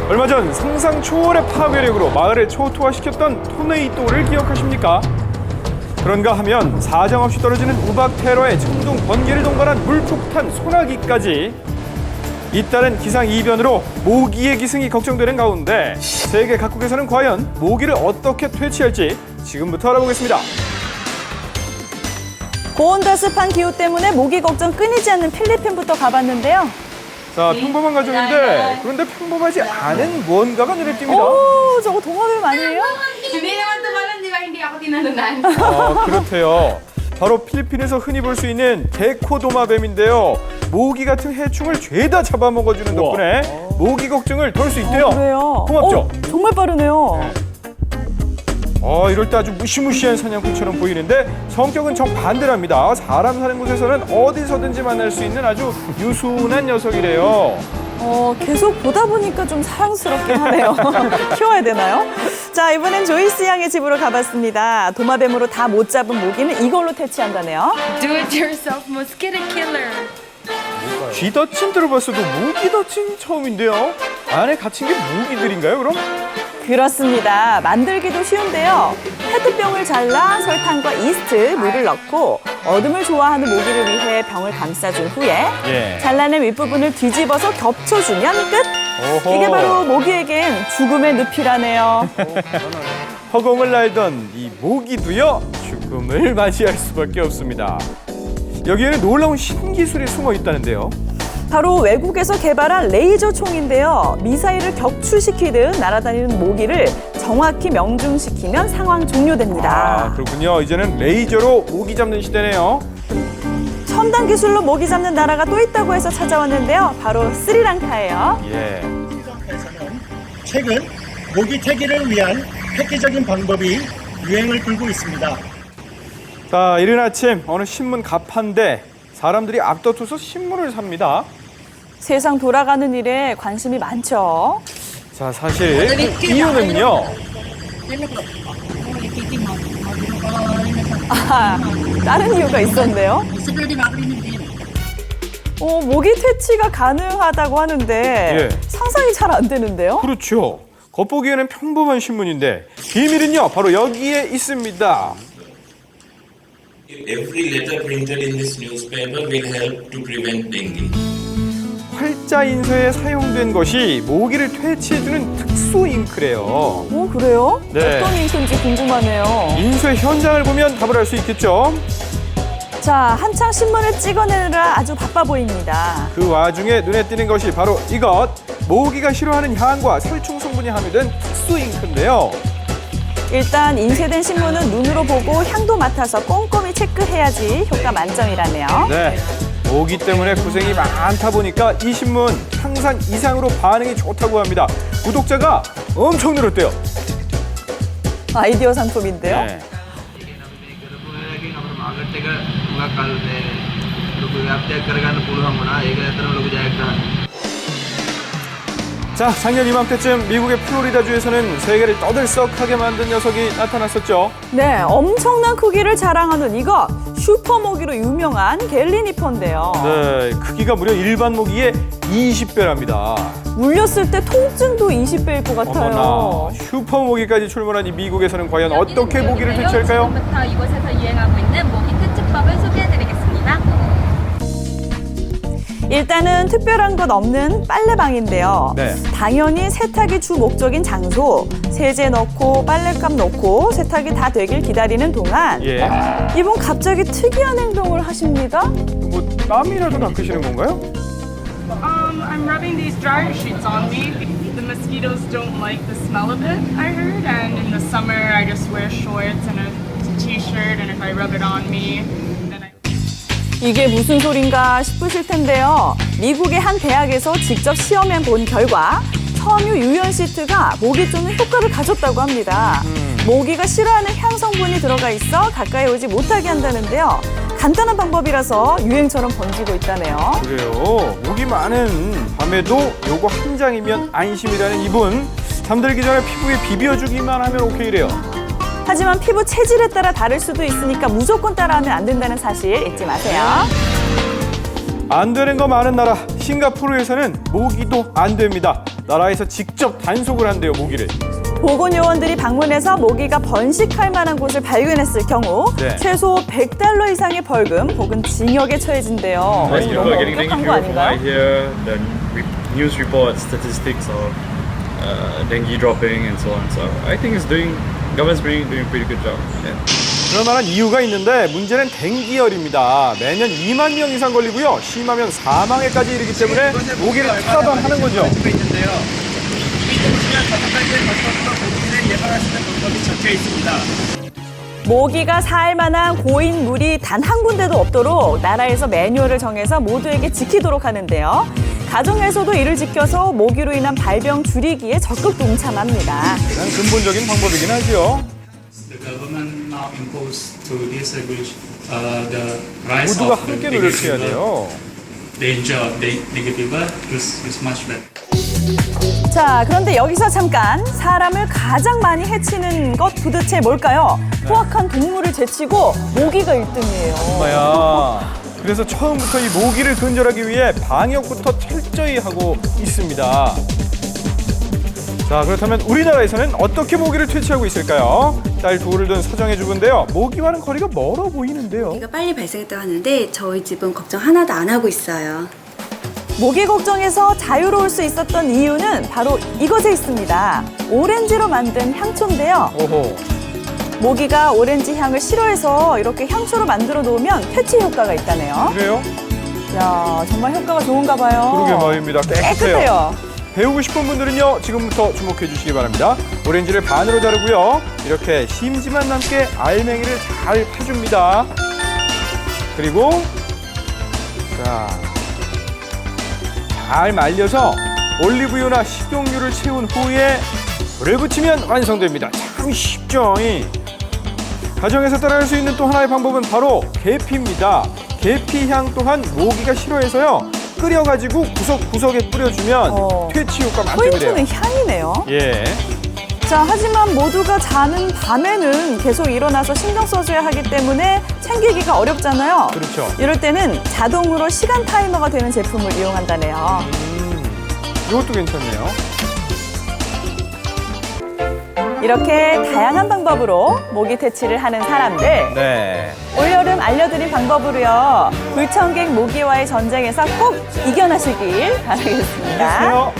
얼마 전 상상 초월의 파괴력으로 마을을 초토화시켰던 토네이도를 기억하십니까? 그런가 하면 사정없이 떨어지는 우박 테러에 천둥 번개를 동반한 물폭탄 소나기까지 잇따른 기상 이변으로 모기의 기승이 걱정되는 가운데 세계 각국에서는 과연 모기를 어떻게 퇴치할지 지금부터 알아보겠습니다. 고온다습한 기후 때문에 모기 걱정 끊이지 않는 필리핀부터 가봤는데요. 자, 평범한 가정인데 그런데 평범하지 않은 무언가가 눈에 띕니다. 오, 저거 동화뱀 아니에요? Hindi naman tumalon, di ba? Hindi ako tinalunan. 아, 그렇대요. 바로 필리핀에서 흔히 볼 수 있는 개코도마뱀인데요. 모기 같은 해충을 죄다 잡아먹어주는 덕분에 모기 걱정을 덜 수 있대요. 그래요? 고맙죠? 정말 빠르네요. 이럴 때 아주 무시무시한 사냥꾼처럼 보이는데 성격은 정반대랍니다. 사람 사는 곳에서는 어디서든지 만날 수 있는 아주 유순한 녀석이래요. 계속 보다 보니까 좀 사랑스럽긴 하네요. 키워야 되나요? 자, 이번엔 조이스 양의 집으로 가봤습니다. 도마뱀으로 다 못 잡은 모기는 이걸로 퇴치한다네요. Do-it-yourself mosquito killer. 쥐덫은 들어봤어도 모기덫은 처음인데요. 안에 갇힌 게 모기들인가요, 그럼? 그렇습니다. 만들기도 쉬운데요. 페트병을 잘라 설탕과 이스트, 물을 넣고 어둠을 좋아하는 모기를 위해 병을 감싸준 후에 잘라낸 윗부분을 뒤집어서 겹쳐주면 끝! 오호. 이게 바로 모기에겐 죽음의 늪이라네요. 허공을 날던 이 모기도요, 죽음을 맞이할 수밖에 없습니다. 여기에는 놀라운 신기술이 숨어 있다는데요. 바로 외국에서 개발한 레이저 총인데요. 미사일을 격추시키듯 날아다니는 모기를 정확히 명중시키면 상황 종료됩니다. 아, 그렇군요. 이제는 레이저로 모기 잡는 시대네요. 첨단 기술로 모기 잡는 나라가 또 있다고 해서 찾아왔는데요. 바로 스리랑카예요. 스리랑카에서는 최근 모기 퇴기를 위한 획기적인 방법이 유행을 불고 있습니다. 자, 이른 아침 어느 신문 가판대 사람들이 앞다투서 신문을 삽니다. 세상 돌아가는 일에 관심이 많죠. 자, 사실 그 이유는요. 다른 이유가 있었네요. 모기 퇴치가 가능하다고 하는데 상상이 잘 안 되는데요. 그렇죠. 겉보기에는 평범한 신문인데 비밀은요, 바로 여기에 있습니다. Every letter printed in this newspaper will help to prevent dengue. 활자 인쇄에 사용된 것이 모기를 퇴치해주는 특수 잉크래요. 그래요? 네. 어떤 잉크인지 궁금하네요. 인쇄 현장을 보면 답을 알 수 있겠죠. 자, 한창 신문을 찍어내느라 아주 바빠 보입니다. 그 와중에 눈에 띄는 것이 바로 이것. 모기가 싫어하는 향과 살충 성분이 함유된 특수 잉크인데요. 일단 인쇄된 신문은 눈으로 보고 향도 맡아서 꼼꼼히 체크해야지 효과 만점이라네요. 네. 모기 때문에 고생이 많다 보니까 이 신문 상상 이상으로 반응이 좋다고 합니다. 구독자가 엄청 늘었대요. 아이디어 상품인데요. 네. 자, 작년 이맘때쯤 미국의 플로리다주에서는 세계를 떠들썩하게 만든 녀석이 나타났었죠. 네, 엄청난 크기를 자랑하는 이것 슈퍼모기로 유명한 갤리니퍼인데요. 네, 크기가 무려 일반 모기의 20배랍니다. 물렸을 때 통증도 20배일 것 같아요. 어머나, 슈퍼모기까지 출몰한 이 미국에서는 과연 어떻게 모기를 퇴치할까요? 지금부터 이곳에서 유행하고 있는 모기 퇴치법을 소개해드리겠습니다. 일단은 특별한 것 없는 빨래방인데요. 네. 당연히 세탁이 주 목적인 장소, 세제 넣고 빨랫감 넣고 세탁이 다 되길 기다리는 동안 이분 갑자기 특이한 행동을 하십니다. 뭐 땀이라도 닦으시는 건가요? I'm rubbing these dryer sheets on me. The mosquitoes don't like the smell of it, I heard. And in the summer, I just wear shorts and a t-shirt. And if I rub it on me, then I... 이게 무슨 소린가 싶으실 텐데요. 미국의 한 대학에서 직접 시험해 본 결과 섬유 유연 시트가 모기 쫓는 효과를 가졌다고 합니다. 모기가 싫어하는 향 성분이 들어가 있어 가까이 오지 못하게 한다는데요. 간단한 방법이라서 유행처럼 번지고 있다네요. 그래요. 모기 많은 밤에도 요거 한 장이면 안심이라는 이분. 잠들기 전에 피부에 비벼주기만 하면 오케이래요. 하지만 피부 체질에 따라 다를 수도 있으니까 무조건 따라하면 안 된다는 사실 잊지 마세요. 안 되는 거 많은 나라 싱가포르에서는 모기도 안 됩니다. 나라에서 직접 단속을 한대요, 모기를. 보건요원들이 방문해서 모기가 번식할 만한 곳을 발견했을 경우 네. 최소 $100 이상의 벌금 혹은 징역에 처해진대요. Most people 너무 are getting 엄격한 dengue 거 fever from what I 아닌가요? hear. The news reports statistics of dengue dropping and so on. So I think government's doing a pretty good job. Yeah. 그럴 만한 이유가 있는데 문제는 댕기열입니다. 매년 2만 명 이상 걸리고요. 심하면 사망에까지 이르기 때문에 모기를 차단하는 거죠. 모기가 살 만한 고인 물이 단 한 군데도 없도록 나라에서 매뉴얼을 정해서 모두에게 지키도록 하는데요. 가정에서도 이를 지켜서 모기로 인한 발병 줄이기에 적극 동참합니다. 가장 근본적인 방법이긴 하죠. The government now imposed to disable the rise 모두가 of the 함께 dengue 노력해야 fever. 돼요. Danger of dengue fever is much better. 자, 그런데 여기서 잠깐 사람을 가장 많이 해치는 것 도대체 뭘까요? 포악한 동물을 제치고 모기가 1등이에요. 엄마야. 그래서 처음부터 이 모기를 근절하기 위해 방역부터 철저히 하고 있습니다. 자, 그렇다면 우리나라에서는 어떻게 모기를 퇴치하고 있을까요? 딸 둘을 둔 서정해주부인데요. 모기와는 거리가 멀어 보이는데요. 모기가 빨리 발생했다고 하는데 저희 집은 걱정 하나도 안 하고 있어요. 모기 걱정에서 자유로울 수 있었던 이유는 바로 이것에 있습니다. 오렌지로 만든 향초인데요. 오호. 모기가 오렌지 향을 싫어해서 이렇게 향초로 만들어 놓으면 퇴치 효과가 있다네요. 그래요? 야, 정말 효과가 좋은가 봐요. 그러게 말입니다. 깨끗해요. 깨끗해요. 배우고 싶은 분들은요, 지금부터 주목해 주시기 바랍니다. 오렌지를 반으로 자르고요. 이렇게 심지만 남게 알맹이를 잘 파줍니다. 그리고 잘 말려서 올리브유나 식용유를 채운 후에 불에 붙이면 완성됩니다. 참 쉽죠? 가정에서 따라할 수 있는 또 하나의 방법은 바로 계피입니다. 계피향 또한 모기가 싫어해서요. 끓여가지고 구석구석에 뿌려주면 퇴치 효과 만점이 돼요. 포인트는 향이네요. 예. 자, 하지만 모두가 자는 밤에는 계속 일어나서 신경 써줘야 하기 때문에 챙기기가 어렵잖아요. 그렇죠. 이럴 때는 자동으로 시간 타이머가 되는 제품을 이용한다네요. 이것도 괜찮네요. 이렇게 다양한 방법으로 모기 퇴치를 하는 사람들. 네. 올여름 알려드린 방법으로요. 불청객 모기와의 전쟁에서 꼭 이겨나시길 바라겠습니다. 안녕하세요.